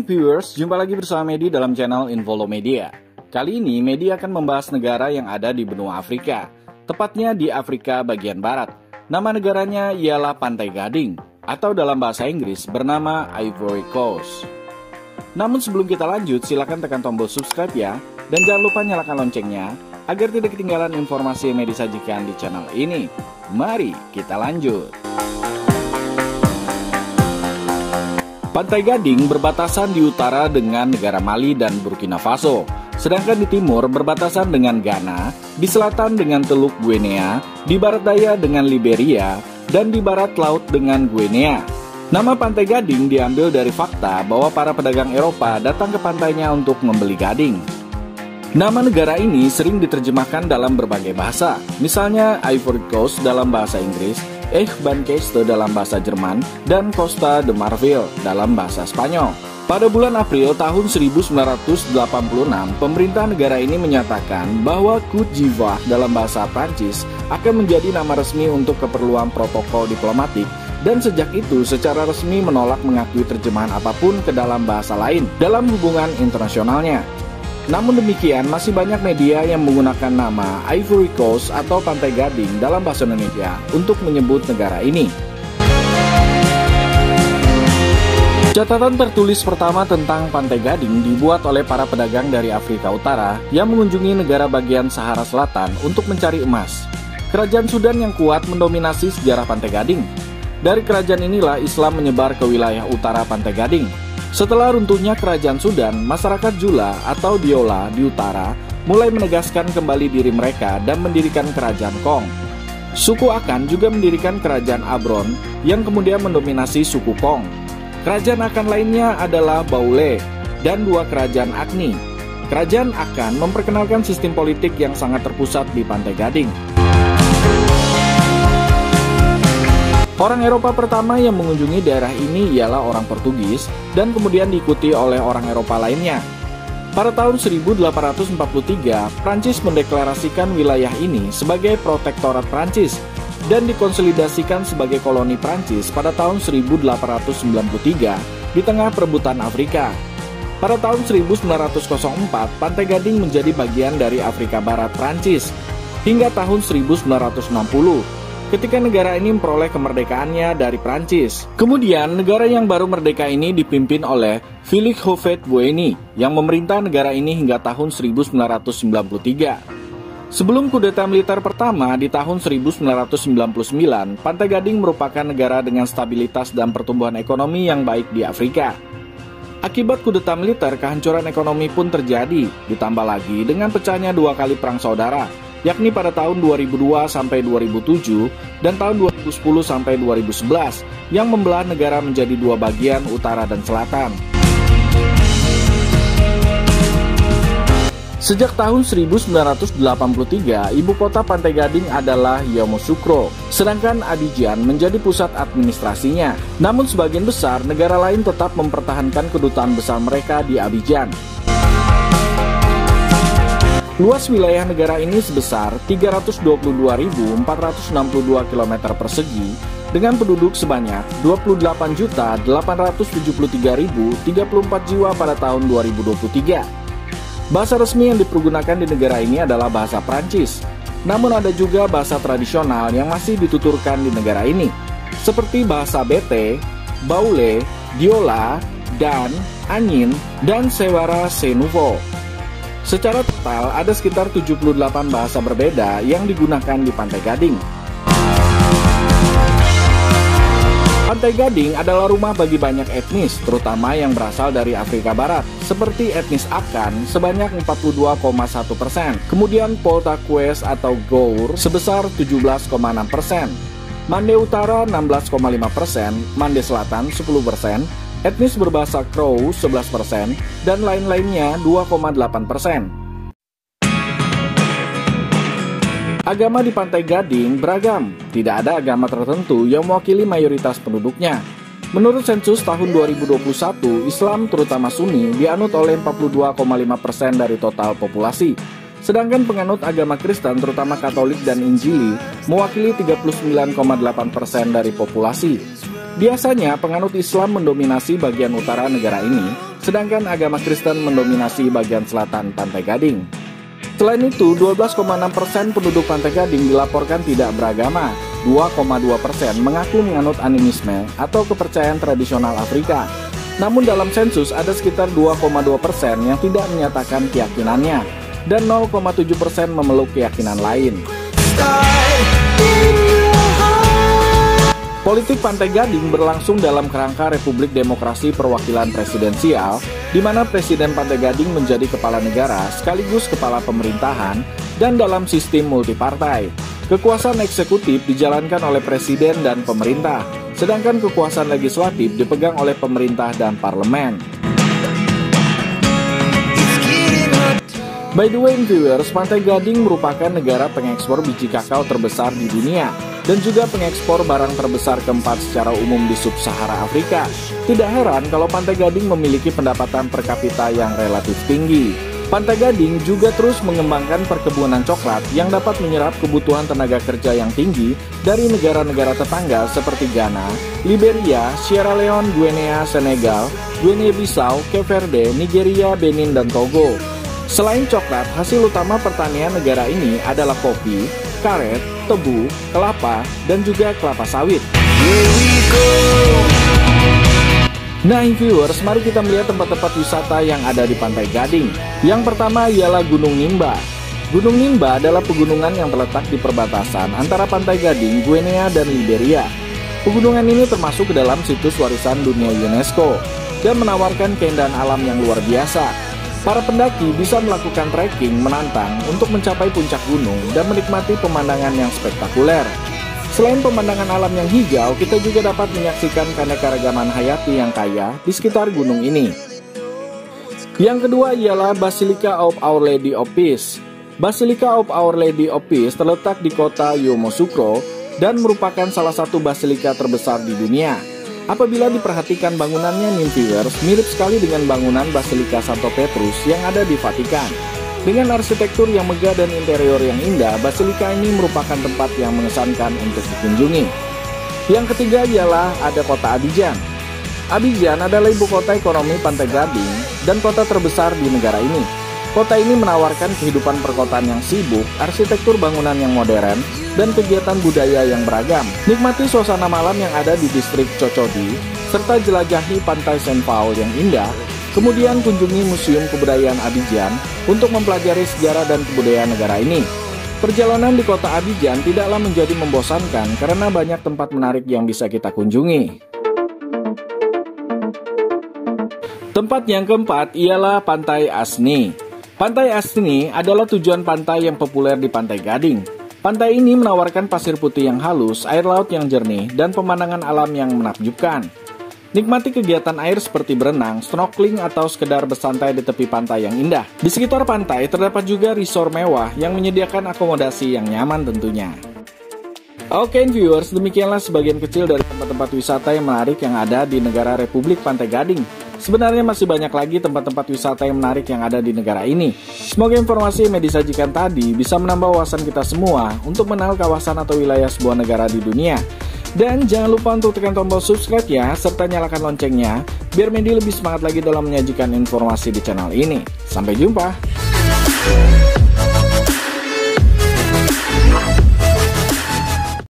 viewers, jumpa lagi bersama Medi dalam channel Involo Media. Kali ini Medi akan membahas negara yang ada di benua Afrika, tepatnya di Afrika bagian barat. Nama negaranya ialah Pantai Gading, atau dalam bahasa Inggris bernama Ivory Coast. Namun sebelum kita lanjut, silakan tekan tombol subscribe ya, dan jangan lupa nyalakan loncengnya, agar tidak ketinggalan informasi yang Medi sajikan di channel ini. Mari kita lanjut. Pantai Gading berbatasan di utara dengan negara Mali dan Burkina Faso, sedangkan di timur berbatasan dengan Ghana, di selatan dengan Teluk Guinea, di barat daya dengan Liberia, dan di barat laut dengan Guinea. Nama Pantai Gading diambil dari fakta bahwa para pedagang Eropa datang ke pantainya untuk membeli gading. Nama negara ini sering diterjemahkan dalam berbagai bahasa, misalnya Ivory Coast dalam bahasa Inggris, Eichbahnküste dalam bahasa Jerman, dan Costa de Marfil dalam bahasa Spanyol. Pada bulan April tahun 1986, pemerintah negara ini menyatakan bahwa Côte d'Ivoire dalam bahasa Prancis akan menjadi nama resmi untuk keperluan protokol diplomatik, dan sejak itu secara resmi menolak mengakui terjemahan apapun ke dalam bahasa lain dalam hubungan internasionalnya. Namun demikian, masih banyak media yang menggunakan nama Ivory Coast atau Pantai Gading dalam bahasa Indonesia untuk menyebut negara ini. Catatan tertulis pertama tentang Pantai Gading dibuat oleh para pedagang dari Afrika Utara yang mengunjungi negara bagian Sahara Selatan untuk mencari emas. Kerajaan Sudan yang kuat mendominasi sejarah Pantai Gading. Dari kerajaan inilah Islam menyebar ke wilayah utara Pantai Gading. Setelah runtuhnya kerajaan Sudan, masyarakat Jula atau Diola di utara mulai menegaskan kembali diri mereka dan mendirikan kerajaan Kong. Suku Akan juga mendirikan kerajaan Abron yang kemudian mendominasi suku Kong. Kerajaan Akan lainnya adalah Baule dan dua kerajaan Agni. Kerajaan Akan memperkenalkan sistem politik yang sangat terpusat di Pantai Gading. Orang Eropa pertama yang mengunjungi daerah ini ialah orang Portugis dan kemudian diikuti oleh orang Eropa lainnya. Pada tahun 1843, Prancis mendeklarasikan wilayah ini sebagai protektorat Prancis dan dikonsolidasikan sebagai koloni Prancis pada tahun 1893 di tengah perebutan Afrika. Pada tahun 1904, Pantai Gading menjadi bagian dari Afrika Barat Prancis hingga tahun 1960. Ketika negara ini memperoleh kemerdekaannya dari Prancis. Kemudian, negara yang baru merdeka ini dipimpin oleh Félix Houphouët-Boigny yang memerintah negara ini hingga tahun 1993. Sebelum kudeta militer pertama di tahun 1999, Pantai Gading merupakan negara dengan stabilitas dan pertumbuhan ekonomi yang baik di Afrika. Akibat kudeta militer, kehancuran ekonomi pun terjadi, ditambah lagi dengan pecahnya dua kali perang saudara, yakni pada tahun 2002 sampai 2007 dan tahun 2010 sampai 2011 yang membelah negara menjadi dua bagian utara dan selatan. Sejak tahun 1983, ibu kota Pantai Gading adalah Yamoussoukro, sedangkan Abidjan menjadi pusat administrasinya. Namun sebagian besar negara lain tetap mempertahankan kedutaan besar mereka di Abidjan. Luas wilayah negara ini sebesar 322.462 km persegi dengan penduduk sebanyak 28.873.034 jiwa pada tahun 2023. Bahasa resmi yang dipergunakan di negara ini adalah bahasa Prancis. Namun ada juga bahasa tradisional yang masih dituturkan di negara ini, seperti bahasa Bete, Baule, Diola, Dan, Anyin, dan Sewara Senufo. Secara total, ada sekitar 78 bahasa berbeda yang digunakan di Pantai Gading. Pantai Gading adalah rumah bagi banyak etnis, terutama yang berasal dari Afrika Barat, seperti etnis Akan sebanyak 42,1%, kemudian Poltaques atau Gour sebesar 17,6%, Mande Utara 16,5%, Mande Selatan 10%, etnis berbahasa Crow 11%, dan lain-lainnya 2,8%. Agama di Pantai Gading beragam, tidak ada agama tertentu yang mewakili mayoritas penduduknya. Menurut sensus tahun 2021, Islam terutama Sunni dianut oleh 42,5% dari total populasi. Sedangkan penganut agama Kristen terutama Katolik dan Injili mewakili 39,8% dari populasi. Biasanya penganut Islam mendominasi bagian utara negara ini, sedangkan agama Kristen mendominasi bagian selatan Pantai Gading. Selain itu, 12,6% penduduk Pantai Gading dilaporkan tidak beragama, 2,2% mengaku menganut animisme atau kepercayaan tradisional Afrika. Namun dalam sensus ada sekitar 2,2% yang tidak menyatakan keyakinannya, dan 0,7% memeluk keyakinan lain. Politik Pantai Gading berlangsung dalam kerangka Republik Demokrasi Perwakilan Presidensial, di mana Presiden Pantai Gading menjadi kepala negara sekaligus kepala pemerintahan dan dalam sistem multipartai. Kekuasaan eksekutif dijalankan oleh Presiden dan pemerintah, sedangkan kekuasaan legislatif dipegang oleh pemerintah dan parlemen. By the way, viewers, Pantai Gading merupakan negara pengekspor biji kakao terbesar di dunia dan juga pengekspor barang terbesar keempat secara umum di sub-Sahara Afrika. Tidak heran kalau Pantai Gading memiliki pendapatan per kapita yang relatif tinggi. Pantai Gading juga terus mengembangkan perkebunan coklat yang dapat menyerap kebutuhan tenaga kerja yang tinggi dari negara-negara tetangga seperti Ghana, Liberia, Sierra Leone, Guinea, Senegal, Guinea-Bissau, Cape Verde, Nigeria, Benin, dan Togo. Selain coklat, hasil utama pertanian negara ini adalah kopi, karet, tebu, kelapa, dan juga kelapa sawit. Nah viewers, mari kita melihat tempat-tempat wisata yang ada di Pantai Gading. Yang pertama ialah Gunung Nimba. Gunung Nimba adalah pegunungan yang terletak di perbatasan antara Pantai Gading, Guinea, dan Liberia. Pegunungan ini termasuk ke dalam situs warisan dunia UNESCO dan menawarkan keindahan alam yang luar biasa. Para pendaki bisa melakukan trekking menantang untuk mencapai puncak gunung dan menikmati pemandangan yang spektakuler. Selain pemandangan alam yang hijau, kita juga dapat menyaksikan keanekaragaman hayati yang kaya di sekitar gunung ini. Yang kedua ialah Basilica of Our Lady of Peace. Basilica of Our Lady of Peace terletak di kota Yamoussoukro dan merupakan salah satu basilika terbesar di dunia. Apabila diperhatikan bangunannya, viewers, mirip sekali dengan bangunan Basilika Santo Petrus yang ada di Vatikan. Dengan arsitektur yang megah dan interior yang indah, basilika ini merupakan tempat yang mengesankan untuk dikunjungi. Yang ketiga ialah ada kota Abidjan. Abidjan adalah ibu kota ekonomi Pantai Gading dan kota terbesar di negara ini. Kota ini menawarkan kehidupan perkotaan yang sibuk, arsitektur bangunan yang modern, dan kegiatan budaya yang beragam. Nikmati suasana malam yang ada di distrik Cocody, serta jelajahi pantai Saint Paul yang indah, kemudian kunjungi Museum Kebudayaan Abidjan untuk mempelajari sejarah dan kebudayaan negara ini. Perjalanan di kota Abidjan tidaklah menjadi membosankan karena banyak tempat menarik yang bisa kita kunjungi. Tempat yang keempat ialah Pantai Asni. Pantai Asni adalah tujuan pantai yang populer di Pantai Gading. Pantai ini menawarkan pasir putih yang halus, air laut yang jernih, dan pemandangan alam yang menakjubkan. Nikmati kegiatan air seperti berenang, snorkeling, atau sekedar bersantai di tepi pantai yang indah. Di sekitar pantai terdapat juga resort mewah yang menyediakan akomodasi yang nyaman tentunya. Oke viewers, demikianlah sebagian kecil dari tempat-tempat wisata yang menarik yang ada di negara Republik Pantai Gading. Sebenarnya masih banyak lagi tempat-tempat wisata yang menarik yang ada di negara ini. Semoga informasi yang disajikan tadi bisa menambah wawasan kita semua untuk mengenal kawasan atau wilayah sebuah negara di dunia. Dan jangan lupa untuk tekan tombol subscribe ya, serta nyalakan loncengnya, biar Medi lebih semangat lagi dalam menyajikan informasi di channel ini. Sampai jumpa!